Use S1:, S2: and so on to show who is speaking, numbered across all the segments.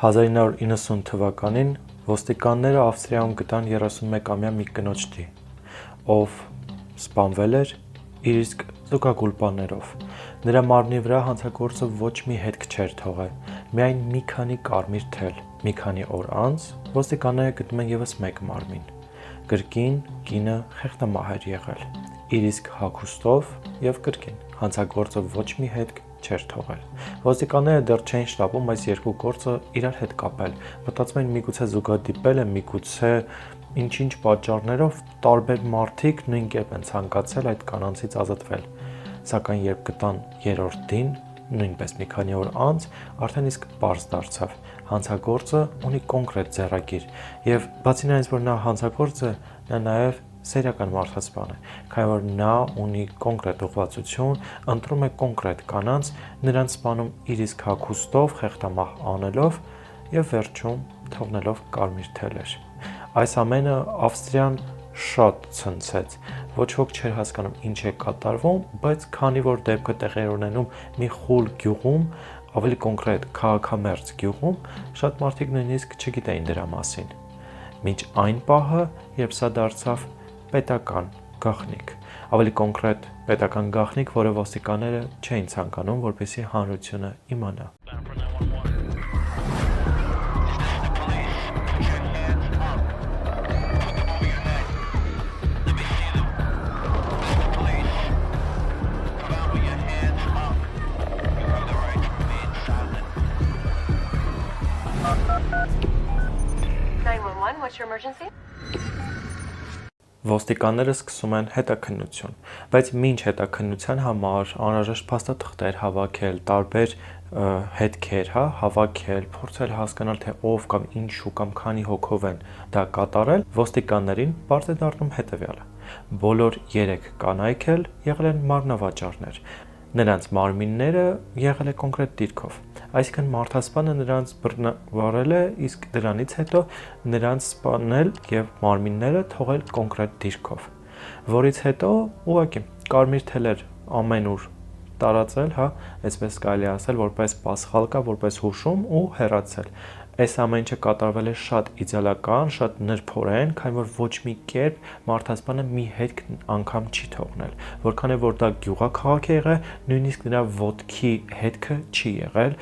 S1: 1990 թվականին ոստիկանները Ավստրիայում գտան 31-ամյա մի կնոջտի, ով սպանվել էր իր իսկ զուգագուլպաներով։ Նրա մարմնի վրա հանցագործը ոչ մի հետք չէր թողել, միայն մի քանի կարմիր թել։ Մի քանի օր անց ոստիկանները գտնում են ևս մեկ մարմին։ Կրկին կինը խեղդամահ էր եղել, իր իսկ հագուստով եւ կրկին հանցագործը ոչ մի հետք չէր թողել։ Ոստիկանները դեռ չէին շտապում այս երկու գործը իրար հետ կապել, մտածում էին միգուցե զուգադիպել են, միգուցե ինչ-ինչ պատճառներով տարբեր մարդիկ նույն կերպ են ցանկացել այդ կանանցից ազատվել։ Սակայն երբ գտան երրորդ դին, նույնպես մի քանի օր անց, արդեն իսկ պարզ դարձավ, հանցագործը ունի կոնկրետ ձեռագիր, եւ բացի նրանից, որ նա հանցագործ է, նա նաեւ սերիական մարդասպան է, քանի որ նա ունի կոնկրետ ուղղվածություն, ընտրում է կոնկրետ կանանց, նրանց սպանում իր իսկ հագուստով, խեղդամահ անելով եւ վերջում թողնելով կարմիր թելեր։ Այս ամենը Ավստրիան շատ ցնցեց, ոչ ոք չէր հասկանում ինչ է կատարվում, բայց քանի որ դեպքը տեղի էր ունենում մի խուլ գյուղում, ավելի կոնկրետ քաղաքամերձ գյուղում, շատ մարդիկ նույնիսկ չգիտեին դրա մասին։ Մինչ այն պահը, երբ սա դարձավ պետական գաղտնիք, ավելի կոնկրետ պետական գաղտնիք, որը ոստիկանները չէին ցանկանում, որպեսզի հանրությունը իմանա։
S2: What's your emergency?
S1: Ոստիկանները սկսում են հետաքննություն, բայց մինչ հետաքննության համար անհրաժեշտ փաստաթղթեր հավաքել, տարբեր հետքեր, հավաքել, փորձել հասկանալ, թե ով կամ ինչու կամ քանի հոգով են դա կատարել, ոստիկաններին պարզ է դառնում հետևյալը. բոլոր 3 կանայք էլ եղել են մարմնավաճառներ, նրանց մարմինները եղել է կոնկրետ դիրքով, այսինքն մարդասպանը նրանց բռնաբարել է, իսկ դրանից հետո նրանց սպանել եւ մարմինները թողել կոնկրետ դիրքով, որից հետո ուղղակի կարմիր թելեր ամենուր տարածել, այսպես կարելի ասել, որպես պասխալկա, որպես հուշում ու հեռացել։ Այս ամեն ինչը կատարվել է շատ իդեալական, շատ նրբորեն, քանի որ ոչ մի կերպ մարդասպանը մի հետք անգամ չի թողնել, որքան է որ դա գյուղաքաղաք է եղել, նույնիսկ նրա ոտքի հետքը չի եղել,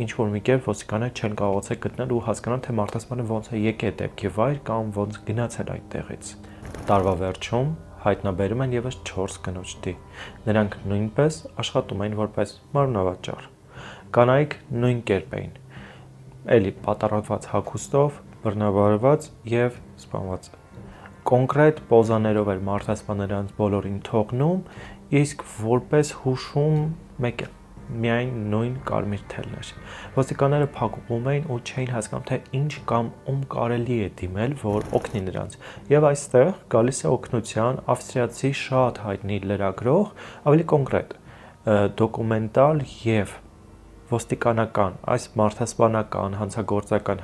S1: ինչ որ մի կերպ ոստիկանները չեն կարողացել գտնել ու հասկանալ, թե մարդասպանը ոնց է եկել դեպքի վայր կամ ոնց գնացել այդտեղից։ Տարվա վերջում հայտնաբերում են ևս 4 կնոջտի։ Նրանք նույնպես աշխատում էին որպես մարմնավաճառ։ Կանայք նույն կերպ էին, էլի պատառակված հագուստով, բռնաբարված եւ սպանված։ Կոնկրետ պոզաներով էր մարդասպանը նրանց բոլորին թողնում, իսկ որպես հուշում մեկ միայն նույն կարմիր թելներ։ Ոստիկանները փակուղում էին ու չէին հասկանում, թե ինչ կամ ում կարելի է դիմել, որ օգնի նրանց։ Եվ այստեղ գալիս է օգնության ավստրիացի շատ հայտնի լրագրող, ավելի կոնկրետ դոկումենտալ եւ ոստիկանական, այս մարդասպանական, հանցագործական,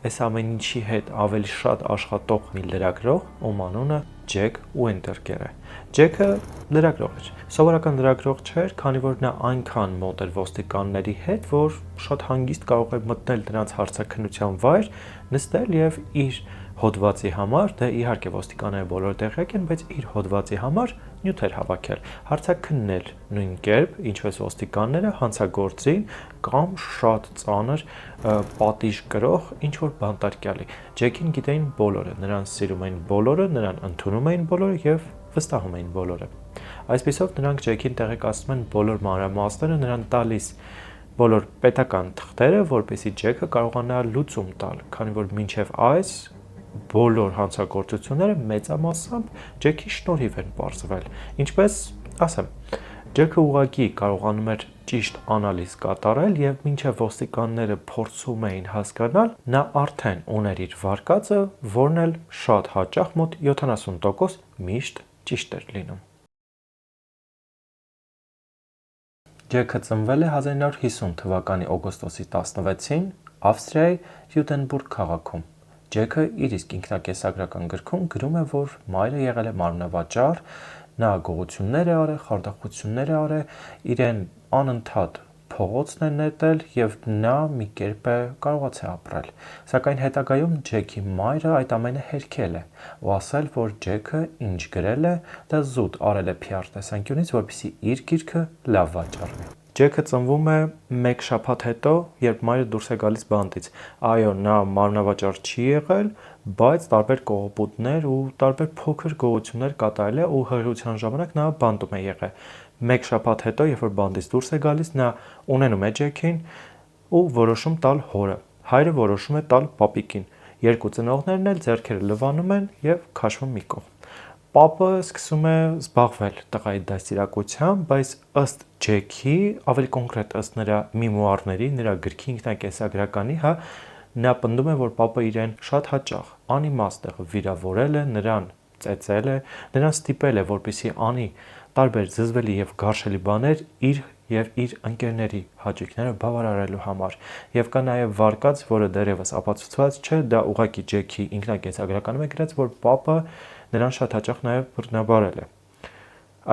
S1: այս ամեն ինչի հետ ավելի շատ աշխատող մի լրագրող, ում անունը Ջեք Ուինտերկեր է։ Ջեքը լրագրող էր։ Սովորական լրագրող չէր, քանի որ նա այնքան մոտ էր ոստիկանների հետ, որ շատ հանգիստ կարող էր մտնել նրանց հարցաքննության վայր, նստել եւ իր հոդվածի համար, դե իհարկե ոստիկանները բոլորը տեղյակ են, բայց իր հոդվածի համար նյութեր հավաքել, հարցաքննել նույն կերպ, ինչպես ոստիկանները հանցագործին կամ շատ ծանր պատիժ կրող ինչ որ բանտարկյալի։ Ջեկին գիտեին բոլորը, նրան սիրում էին բոլորը, նրան ընդունում էին բոլորը եւ վստահում էին բոլորը։ Այսպիսով նրանք Ջեկին տեղեկացնում են բոլոր մանրամասները, նրան տալիս բոլոր պետական թղթերը, որպեսզի Ջեկը կարողանա լուծում տալ, քանի որ մինչև այս բոլոր հանցագործությունները մեծամասամբ Ջեկի շնորհիվ են պարզվել։ Ինչպես ասեմ, Ջեկը ուղղակի կարողանում էր ճիշտ անալիզ կատարել եւ մինչև ոստիկանները փորձում էին հասկանալ, նա արդեն ուներ իր վարկածը, որն էլ շատ հաճախ մոտ 70% միշտ ճիշտ էր լինում։ Ջեկը ծնվել է 1950 թվականի օգոստոսի 16-ին Ավստրիայի Յուտենբուրգ քաղաքում։ Ջեկը իր իսկ ինքնակենսագրական գրքում գրում է, որ մայրը եղել է մարմնավաճառ, նա գողություններ է արել, խարդախություններ է արել, իրեն անընդհատ փողոցն է նետել եւ նա մի կերպ է կարողացել ապրել։ Սակայն հետագայում Ջեքի մայրը այդ ամենը հերքել է ու ասել, որ Ջեքը ինչ գրել է, դա զուտ արել է PR տեսանկյունից, որպեսզի իր գիրքը լավ վաճառվի։ Ջեքը ծնվում է 1 շաբաթ հետո, երբ մայրը դուրս է գալիս բանտից։ Այո, նա մարմնավաճառ չի եղել, բայց տարբեր կողոպուտներ ու տարբեր փոքր գողություններ կատարել է ու հղիության ժամանակ նա բանտում է եղել։ 1 շաբաթ հետո, երբ որ բանտից դուրս է գալիս, նա ունենում է Ջեքին ու որոշում տալ հորը։ Հայրը որոշում է տալ պապիկին։ Երկու ծնողներն էլ ձեռքերը լվանում են եւ քաշվում մի կողմ։ Պապը սկսում է զբաղվել տղայի դաստիարակությամբ, բայց ըստ Ջեքի, ավելի կոնկրետ ըստ նրա մեմուարների, նրա գրքի ինքնակենսագրականի, նա պնդում է, որ պապը իրեն շատ հաճախ անիմաստ վիրավորել է, նրան ծեծել է, նրան ստիպել է, որպեսզի անի տարբեր զզվելի եւ գարշելի բաներ իր իր ընկերների հաճույքները բավարարելու համար։ Եվ կա նաև վարկած, որը դեռևս ապացուցված չէ, դա ուղղակի Ջեքի ինքնակենսագրականում է գրած, որ պապը նրան շատ հաճախ նաև բռնաբարել է։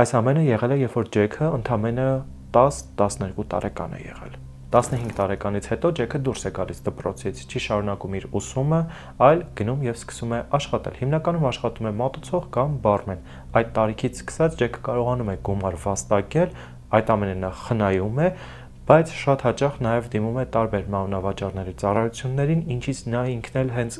S1: Այս ամենը եղել է, երբ որ Ջեքը ընդամենը 10-12 տարեկան է եղել։ 15 տարեկանից հետո Ջեքը դուրս է գալիս դպրոցից, չի շարունակում իր ուսումը, այլ գնում եւ սկսում է աշխատել։ Հիմնականում աշխատում է մատուցող կամ բարմեն։ Այդ տարիքից սկսած Ջեքը կարողանում է գումար վաստակել, այդ ամենը նա խնայում է, բայց շատ հաճախ նաև դիմում է տարբեր մարմնավաճառների ծառայություններին, ինչից նա ինքն էլ հենց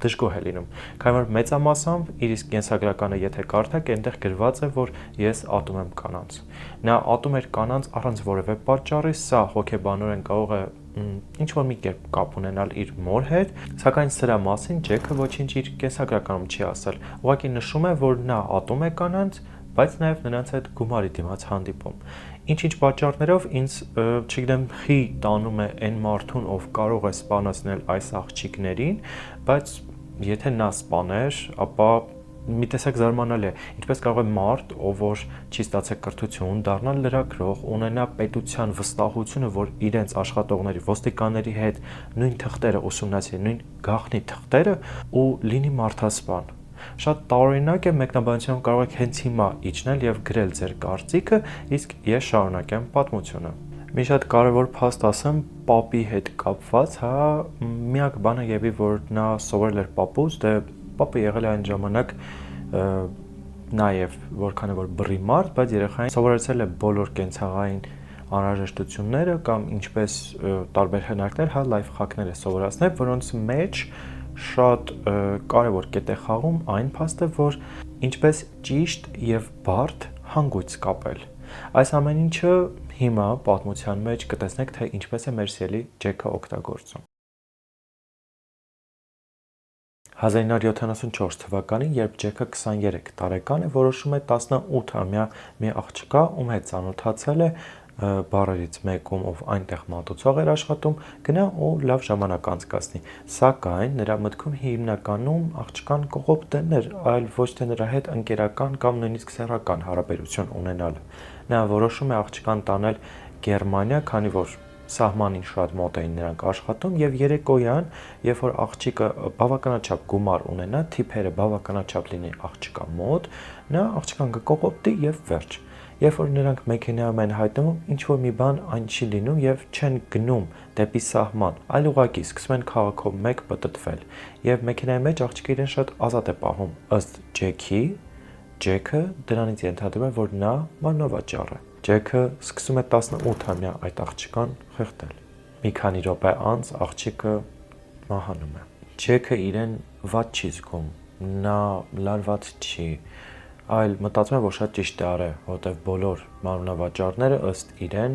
S1: դժգոհ է լինում։ Քանի որ մեծամասամբ իր իսկ կենսագրականը եթե կարդաք, այնտեղ գրված է, որ ես ատում եմ կանանց։ Նա ատում էր կանանց առանց որևէ պատճառի, սա հոգեբանորեն կարող է ինչ-որ մի կերպ կապ ունենալ իր մոր հետ, սակայն սրա մասին Ջեքը ոչինչ իր կենսագրականում չի ասել։ Ուղղակի նշում է, որ նա ատում է կանանց, բայց նաև նրանց հետ գումարի դիմաց հանդիպում։ Ինչ-ինչ պատճառներով ինձ, չգիտեմ, խի տանում է այն մարդուն, ով կարող է սպանացնել այս աղջիկներին, բայց եթե նա սպաներ, ապա մի տեսակ զարմանալի է, ինչպես կարող է մարդ, ով որ չի ստացել կրթություն, դառնալ լրագրող, ունենա պետության վստահությունը, որ իրենց աշխատողների, ոստիկանների հետ նույն թղթերը ուսումնասիրի, նույն գաղտնի թղթերը ու լինի մարդասպան։ Շատ տարօրինակ է, մեկնաբանությամբ կարող եք հենց հիմա իջնել եւ գրել ձեր կարծիքը, իսկ ես շարունակեմ պատմությունը։ Մի շատ կարևոր փաստ ասեմ պապի հետ կապված, միակ բանը եւի որ նա սովորել էր պապուց, դե պապը եղել է այն ժամանակ նաեւ որքան որ բռի մարդ, բայց երեխային սովորեցել է բոլոր կենցաղային անհրաժեշտությունները կամ ինչպես տարբեր հնարքներ, լայֆ-խաքներ է սովորացնել, որոնց մեջ շատ կարևոր կետ է խաղում այն փաստը, որ ինչպես ճիշտ եւ բարդ հանգույց կապել։ Այս ամեն ինչը հիմա պատմության մեջ կտեսնեք, թե ինչպես է մեր սիրելի Ջեքը օգտագործում։ 1974 թվականին, երբ Ջեքը 23 տարեկան է, որոշում է 18-ամյա մի աղջկա, ում հետ ծանոթացել է բարերից մեկում, ով այնտեղ մատուցող էր աշխատում, գնա ու լավ ժամանակ անցկացնի։ Սակայն նրա մտքում հիմնականում աղջկան կողոպտելն էր, այլ ոչ թե նրա հետ ընկերական կամ նույնիսկ սեռական հարաբերություն ունենալը։ Նա որոշում է աղջկան տանել Գերմանիա, քանի որ սահմանին շատ մոտ էին նրանք աշխատում, եւ երեկոյան, երբ որ աղջիկը բավականաչափ գումար ունենա, թիփերը բավականաչափ լինի աղջկա մոտ, նա աղջկան կկողոպտի եւ վերջ։ Երբ որ նրանք մեքենայում են հայտնվում, ինչ որ մի բան այն չի լինում եւ չեն գնում դեպի սահման, այլ ուղակի սկսում են քաղաքով մեկ պտտվել։ Եվ մեքենայի մեջ աղջիկը իրեն շատ ազատ է պահում։ Ըստ Ջեքի, Ջեքը դրանից ենթադրում է, որ նա մարմնավաճառ է։ Ջեքը սկսում է 18-ամյա այդ աղջկան խեղդել։ Մի քանի րոպե անց աղջիկը մահանում է։ Ջեքը իրեն վատ չի զգում, նա լարված չի, այլ մտածում է, որ շատ ճիշտ է արել, որովհետև բոլոր մարմնավաճառները ըստ իրեն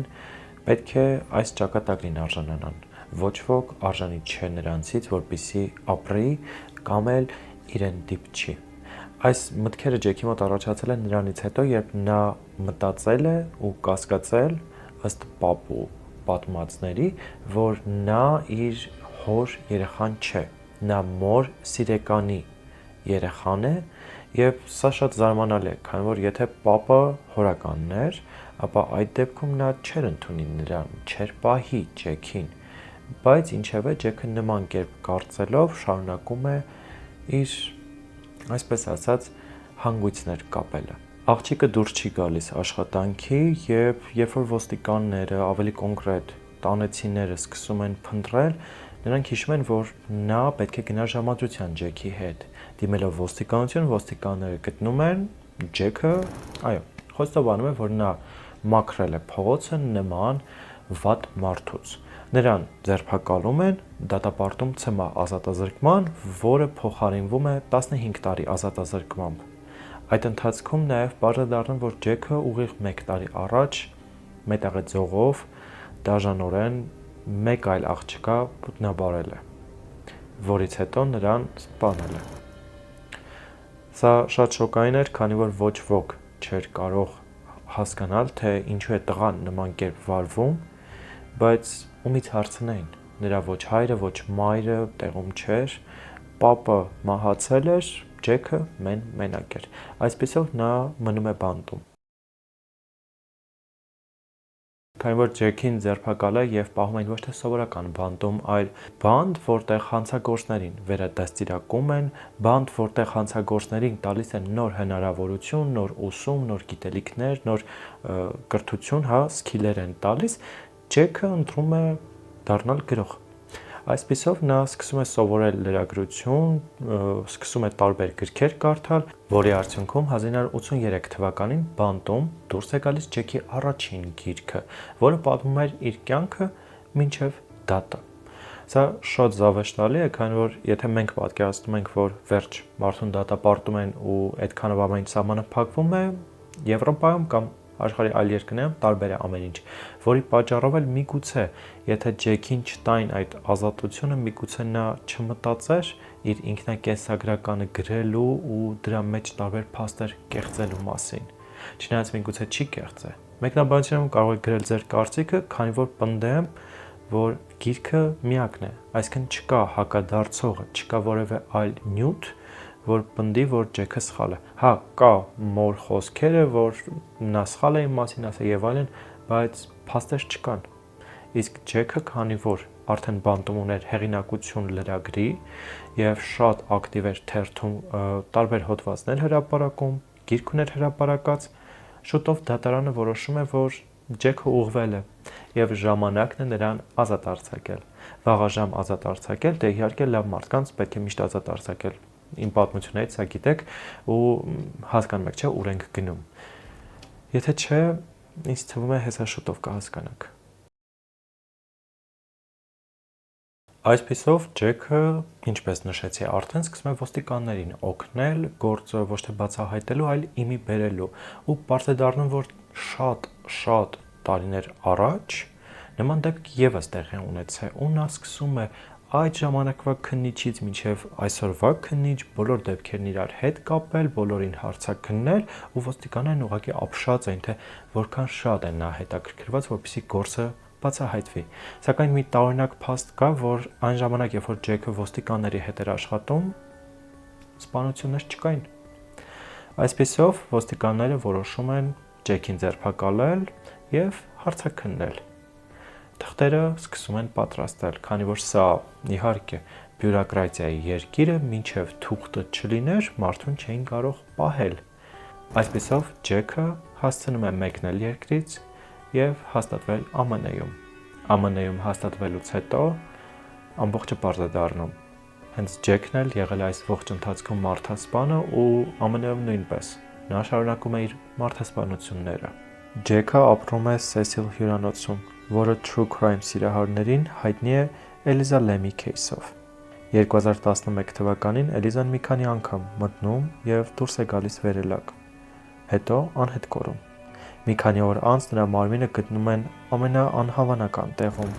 S1: պետք է այս ճակատագրին արժանանան։ Ոչ ոք արժանի չէ նրանցից, որպեսզի ապրի կամ էլ իրեն դիպչի։ Այս մտքերը Ջեքի մոտ առաջացել են նրանից հետո, երբ նա մտածել է ու կասկածել ըստ պապու պատմածների, որ նա իր հոր երեխան չէ, նա մոր սիրեկանի երեխան է, եւ սա շատ զարմանալի է, քանի որ եթե պապը հորականն էր, ապա այդ դեպքում նա չէր ընդունի նրան, չէր պահի Ջեքին, բայց ինչևէ Ջեքը նման կերպ կարծելով շարունակում է իր, այսպես ասած, հանգույցներ կապելը։ Աղջիկը դուրս չի գալիս աշխատանքի եւ երբ որ ոստիկանները, ավելի կոնկրետ տանեցիները սկսում են փնտրել, նրանք հիշում են, որ նա պետք է գնա ժամադրության Ջեքի հետ։ Դիմելով ոստիկանություն, ոստիկանները գտնում են Ջեքը, այո, խոստովանում է, որ նա մաքրել է փողոցը նման վատ մարդուց։ Նրան ձերբակալում են, դատապարտում ՑՄ ազատազրկման, որը փոխարինվում է 15 տարի ազատազրկմամբ։ Այդ ընթացքում նաև բարձ է դառնում, որ Ջեքը ուղիղ 1 տարի առաջ մետաղե ձողով դաժանորեն մեկ այլ աղջկա ոտնաբարել է, որից հետո նրան սպանել է։ Սա շատ շոկային էր, քանի որ ոչ ոք չէր կարող հասկանալ, թե ինչու է տղան նման կերպ վարվում, բայց ումից հարցնեին, նրա ոչ հայրը, ոչ մայրը տեղում չէր, պապը մահացել էր, Ջեքը մենակ էր, այսպիսով նա մնում է բանտում։ Քանի որ Ջեքին ձերբակալ է եւ պահում են ոչ թե սովորական բանտում, այլ բանտ, որտեղ հանցագործներին վերադաստիարակում են, բանտ, որտեղ հանցագործներին տալիս են նոր հնարավորություն, նոր ուսում, նոր գիտելիքներ, նոր կրթություն, սկիլեր են տալիս, Ջեքը ընտրում է դառնալ գրող։ Այսպիսով նա սկսում է սովորել լրագրություն, սկսում է տարբեր գրքեր կարդալ, որի արդյունքում 1983 թվականին բանտում դուրս է գալիս Ջեքի առաջին գիրքը, որը պատմում էր իր կյանքը մինչև դատը։ Սա շատ զավեշտալի է, քանի որ եթե մենք պատկերացնում ենք, որ վերջ մարդուն դատապարտում են ու այդքանով ամեն ինչ սահմանը փակվում է, Եվրոպայում կամ աշխարհի այլ երկրներում տարբեր է ամեն ինչ, որի պատճառով էլ միգուցե, եթե Ջեքին չտային այդ ազատությունը, միգուցե նա չմտածեր իր ինքնակենսագրականը գրելու ու դրա մեջ տարբեր փաստեր կեղծելու մասին։ Չնայած միգուցե չի կեղծե։ Մեկնաբանությունում կարող եք գրել ձեր կարծիքը, քանի որ պնդեմ, որ գիրքը միակն է, այսինքն չկա հակադարձողը, չկա որևէ այլ նյութ, որ պնդի, որ Ջեքը սխալ է։ Հա, կա մոր խոսքերը, որ նա սխալ է իմ մասին ասել եւ այլն, բայց փաստեր չկան։ Իսկ Ջեքը, քանի որ արդեն բանտում ուներ հեղինակություն լրագրի եւ շատ ակտիվ էր թերթում տարբեր հոդվածներ հրապարակում, գիրք ուներ հրապարակած, շուտով դատարանը որոշում է, որ Ջեքը ուղղվել է եւ ժամանակն է նրան ազատ արձակել։ Վաղաժամ ազատ արձակել, դե իհարկե լավ մարդկանց պետք է միշտ ազատ արձակել։ Իմ պատմությունից սա գիտեք ու հասկանում եք, չէ, ուր ենք գնում։ Եթե չէ, ինձ թվում է հեսա շուտով կհասկանաք։ Այսպիսով Ջեքը, ինչպես նշեցի արդեն, սկսում է ոստիկաններին օգնել, գործը ոչ թե բացահայտելու, այլ իմի բերելու, ու բարձր է դառնում, որ շատ տարիներ առաջ նման դեպք եւս տեղի ունեցել, ու նա սկսում է այդ ժամանակվա քննիչից մինչև այսօրվա քննիչ բոլոր դեպքերն իրար հետ կապել, բոլորին հարցաքննել ու ոստիկաններն ուղղակի ապշած են, թե որքան շատ են նա հետաքրքրված, որպեսզի գործը բացահայտվի։ Սակայն մի տարօրինակ փաստ կա, որ այն ժամանակ, երբ որ Ջեքը ոստիկանների հետ էր աշխատում, սպանություններ չկային։ Այսպիսով ոստիկանները որոշում են Ջեքին ձերբակալել եւ հարցաքննել։ Թղթերը սկսում են պատրաստել, քանի որ սա իհարկե բյուրոկրատիայի երկիր է, մինչև թուղթը չլիներ, մարդուն չէին կարող պահել։ Այսպիսով Ջեքը հասցնում է մեկնել երկրից եւ հաստատվել ԱՄՆ-ում։ ԱՄՆ-ում հաստատվելուց հետո ամբողջը պարզ է դառնում։ Հենց Ջեքն էլ եղել է այս ողջ ընթացքում մարդասպանը ու ԱՄՆ-ում նույնպես։ Նա շարունակում է իր մարդասպանությունները։ Ջեքը ապրում է Սեսիլ հյուրանոցում, որը True Crime սիրահարներին հայտնի է Էլիզա Լեմի քեյսով։ 2011 թվականին Էլիզան մի քանի անգամ մտնում եւ դուրս է գալիս վերելակ, հետո անհետ կորում։ Մի քանի օր անց նրա մարմինը գտնում են ամենաանհավանական տեղում։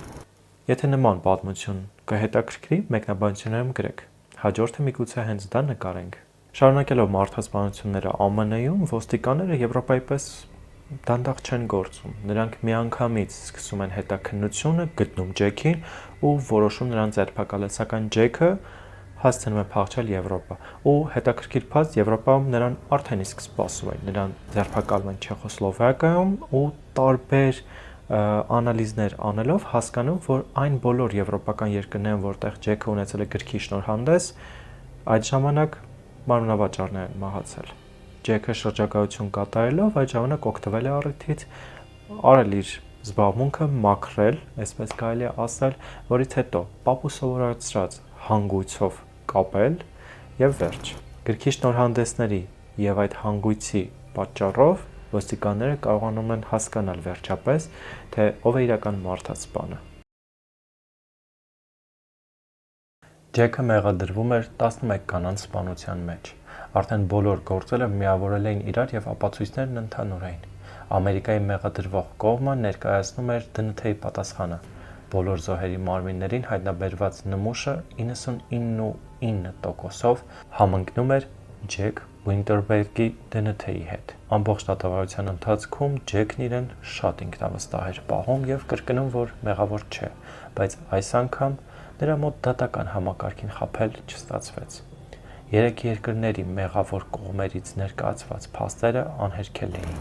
S1: Եթե նման պատմություն կհետաքրքրի, մեկնաբանություններում գրեք։ Հաջորդը միգուցե հենց դա նկարենք։ Շարունակելով մարդասպանությունները ԱՄՆ-ում, ոստիկանները Եվրոպայի պես դանդաղ չեն գործում։ Նրանք միանգամից սկսում են հետաքննությունը, գտնում Ջեքին ու որոշում նրան ձերբակալել, սակայն Ջեքը հասցնում է փախչել Եվրոպա։ Ու հետաքրքիր փաստ, Եվրոպայում նրան արդեն իսկ սպասում են, նրան ձերբակալում են Չեխոսլովակիայում ու տարբեր անալիզներ անելով հասկանում, որ այն բոլոր եվրոպական երկրներում, որտեղ Ջեքը ունեցել է գրքի շնորհանդես, այդ ժամանակ մարմնավաճառներ են մահացել։ Ջեքը շրջագայություն կատարելով այդ ժամանակ օգտվել է առիթից, արել իր զբաղմունքը, մաքրել, այսպես կարելի է ասել, որից հետո պապու սովորացրած հանգույցով կապել եւ վերջ։ Գրքի շնորհանդեսների եւ այդ հանգույցի պատճառով ոստիկանները կարողանում են հասկանալ վերջապես, թե ով է իրական մարդասպանը։ Ջեքը մեղադրվում էր 11 կանանց սպանության մեջ։ Արդեն բոլոր գործերը միավորել էին իրար եւ ապացույցներն ընդհանուր էին։ Ամերիկայի մեղադրվող կողմը ներկայացնում էր ԴՆԹ-ի պատասխանը։ Բոլոր զոհերի մարմիններին հայտնաբերված նմուշը 99.9%-ով համընկնում էր Ջեք Ուինտերբերգի ԴՆԹ-ի հետ։ Ամբողջ դատավարության ընթացքում Ջեքն իրեն շատ ինքնավստահ էր պահում եւ կրկնում, որ մեղավոր չէ, բայց այս անգամ նրա մոտ դատական համակարգին խաբել չստացվեց։ Երեք երկրների մեղավոր կողմերից ներկայացված փաստերը անհերքել էին։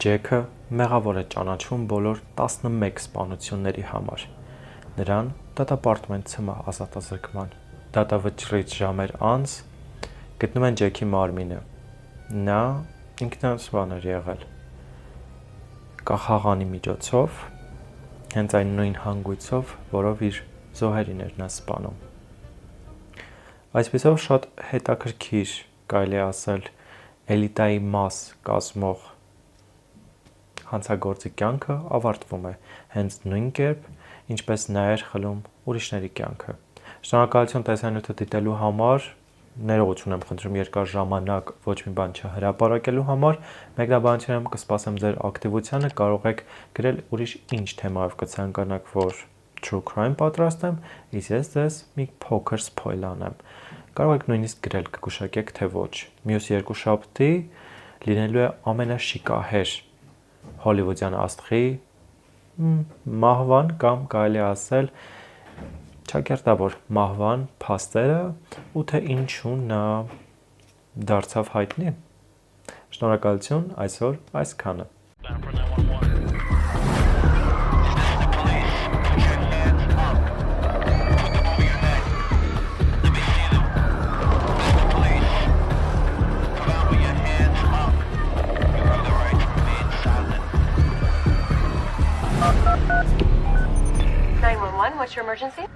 S1: Ջեքը մեղավոր է ճանաչվում բոլոր 11 սպանությունների համար։ Նրան դատապարտում են ՑՄ ազատազրկման։ Դատավճռից ժամեր անց գտնում են Ջեքի մարմինը։ Նա ինքնասպան էր եղել կախաղանի միջոցով, հենց այն նույն հանգույցով, որով իր զոհերին էր նա սպանում։ Այսպիսով շատ հետաքրքիր, կարելի է ասել, էլիտայի մաս կազմող հանցագործի կյանքը ավարտվում է հենց նույն կերպ, ինչպես նա էր խլում ուրիշների կյանքը։ Շնորհակալություն տեսանյութը դիտելու համար, ներողություն եմ խնդրում երկար ժամանակ ոչ մի բան չհրապարակելու համար, մեկնաբանությունում կսպասեմ ձեր ակտիվությանը, կարող եք գրել ուրիշ ինչ թեմայով կցանկանաք, որ true crime պատրաստեմ, իսկ ես ձեզ մի փոքր սփոյլ անեմ։ Կարող եք նույնիսկ գրել կգուշակեք, թե ոչ։ Մյուս երկուշաբթի լինելու է ամենաշիկահեր հոլիվուդյան աստղի մահվան կամ կարելի ասել ճակերտավոր մահվան փաստերը ու թե ինչու նա դարձավ հայտնի։ Շնորհակալություն այսօր այսքանը։
S2: What's your emergency?